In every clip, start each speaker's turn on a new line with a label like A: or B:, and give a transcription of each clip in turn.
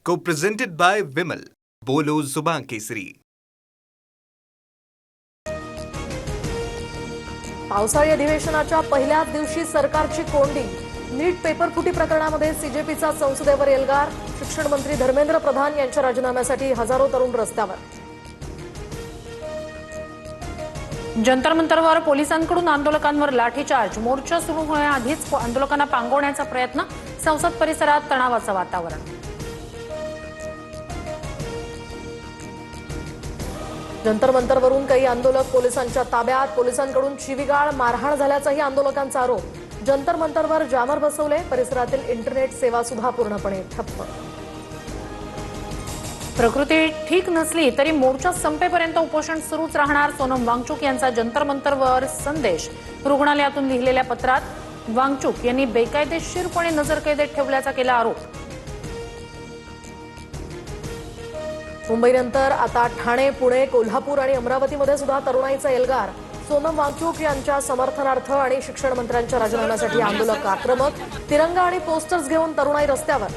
A: Co-presented by Vimal. बोलो जुबान केसरी.
B: पावसाळी अधिवेशनाच्या पहिल्याच दिवशी सरकारची कोंडी. नीट पेपर फुटी प्रकरणामध्ये सीजेपीचा संसदेवर एल्गार. शिक्षण मंत्री धर्मेंद्र प्रधान यांच्या राजीनाम्यासाठी हजारो तरुण रस्त्यावर.
C: जंतर मंतरवर पोलिसांकडून आंदोलकांवर लाठीचार्ज. मोर्चा सुरू होण्याआधीच आंदोलकांना पांगवण्याचा प्रयत्न. संसद परिसरात तणावाचं वातावरण.
B: जंतर मंतरवरून काही आंदोलक पोलिसांच्या ताब्यात. पोलिसांकडून शिवीगाळ मारहाण झाल्याचाही आंदोलकांचा आरोप. जंतर मंतरवर जामर बसवले. परिसरातील इंटरनेट सेवा सुद्धा पूर्णपणे ठप्प.
C: प्रकृती ठीक नसली तरी मोर्चा संपेपर्यंत उपोषण सुरूच राहणार. सोनम वांगचुक यांचा जंतर मंतरवर संदेश. रुग्णालयातून लिहिलेल्या पत्रात वांगचुक यांनी बेकायदेशीरपणे नजरकैदेत ठेवल्याचा केला आरोप.
B: मुंबईनंतर आता ठाणे, पुणे, कोल्हापूर आणि अमरावतीमध्ये सुद्धा तरुणाईचा एल्गार. सोनम वांगचुक यांच्या समर्थनार्थ आणि शिक्षण मंत्र्यांच्या राजीनाम्यासाठी आंदोलक आक्रमक. तिरंगा आणि पोस्टर्स घेऊन तरुणाई रस्त्यावर.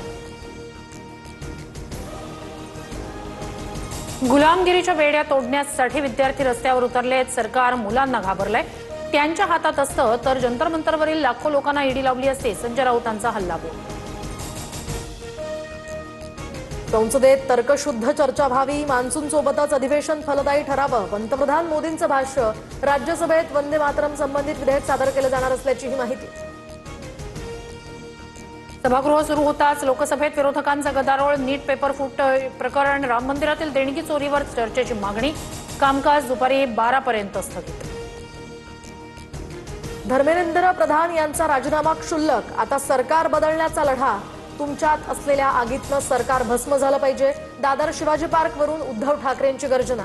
C: गुलामगिरीच्या वेड्या तोडण्यासाठी विद्यार्थी रस्त्यावर उतरलेत. सरकार मुलांना घाबरलंय. त्यांच्या हातात असतं तर जंतर मंतरवरील लाखो लोकांना ईडी लावली असते. संजय राऊतांचा हल्लाबोल.
B: संसदेत तर्कशुद्ध चर्चा व्हावी. मान्सून सोबतच अधिवेशन फलदायी ठरावं. पंतप्रधान मोदींचं भाष्य. राज्यसभेत वंदे मातरम संबंधित विधेयक सादर केलं जाणार असल्याचीही माहिती.
C: सभागृह सुरू होताच लोकसभेत विरोधकांचा गदारोळ. नीट पेपर फूट प्रकरण, राम मंदिरातील देणगी चोरीवर चर्चेची मागणी. कामकाज दुपारी 12 पर्यंत स्थगित.
B: धर्मेंद्र प्रधान यांचा राजीनामा क्षुल्लक. आता सरकार बदलण्याचा लढा. तुमच्यात असलेल्या आगीतनं सरकार भस्म झालं पाहिजे. दादर शिवाजी पार्कवरून उद्धव ठाकरेंची गर्जना.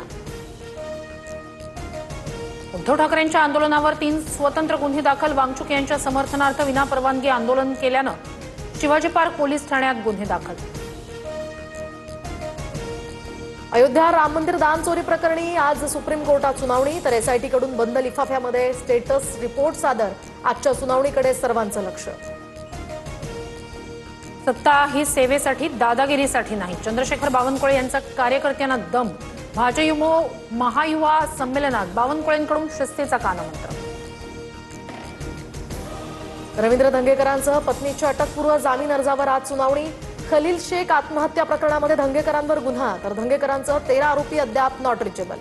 C: उद्धव ठाकरेंच्या आंदोलनावर 3 स्वतंत्र गुन्हे दाखल. वांगचुक यांच्या समर्थनार्थ विनापरवानगी आंदोलन केल्यानं शिवाजी पार्क पोलीस ठाण्यात गुन्हे दाखल.
B: अयोध्या राम मंदिर दान चोरी प्रकरणी आज सुप्रीम कोर्टात सुनावणी. तर एसआयटी कडून बंद लिफाफ्यामध्ये स्टेटस रिपोर्ट सादर. आजच्या सुनावणीकडे सर्वांचं लक्ष.
C: सत्ता ही सेवेसाठी, दादागिरीसाठी नाही. चंद्रशेखर बावनकुळे यांचा कार्यकर्त्यांना दम. भाजयुमो महायुवा संमेलनात बावनकुळेंकडून शिस्तीचा कानामंत्र.
B: रवींद्र धंगेकरांसह पत्नीच्या अटकपूर्व जामीन अर्जावर आज सुनावणी. खलील शेख आत्महत्या प्रकरणामध्ये धंगेकरांवर गुन्हा. तर धंगेकरांसह 13 आरोपी अद्याप not reachable.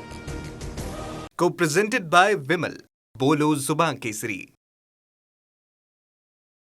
A: Co-presented by Vimal. बोलो जुबान केसरी.